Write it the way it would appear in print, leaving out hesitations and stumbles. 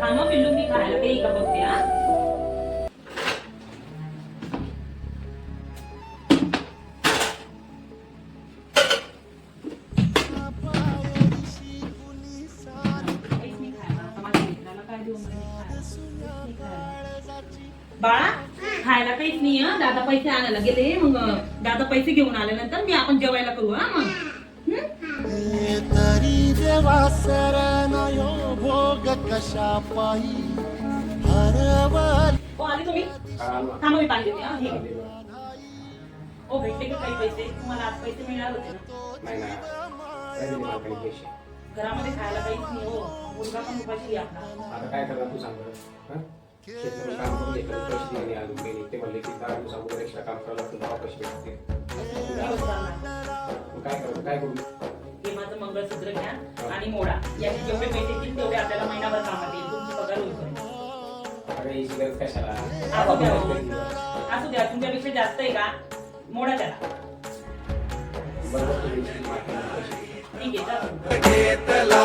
खा मग पिल्लू, मी खायला काही का बघते. हा बाळा, खायला काहीच नाही. दादा पैसे आणायला गेले, मग दादा पैसे घेऊन आल्यानंतर मी आपण जेवायला करू. हा मग तरी देवा सरनायो भोग कशा पायी हरवली. हो आले तुम्ही. थांबा, मी पाणी देते. हे ओ, भेटले का काही पैसे तुम्हाला? आज पैसे मिळणार होते ना. घरामध्ये खायला काहीच नाही. हो, मुलगा पण उपाशी आहे आपला. आता काय करणार तू सांग बरं. शेतात काम करून घेतलं, पैसे नाही आले काही. ते म्हणले की 10 दिवसामध्ये एक्स्ट्रा काम करावं लागतं, तेव्हा पैसे भेटते. काय करू, काय करू? हे माझं मंगळसूत्र घ्या आणि मोडा. याचे जेवढे पैसे येतील तेवढे आपल्याला महिनाभर कामात येईल. तुमची पगार होईल. अरे ही गरज कशाला? असू द्या, तुमच्यापेक्षा जास्त आहे का? मोडा त्याला. बरोबर. ठीक आहे, चला.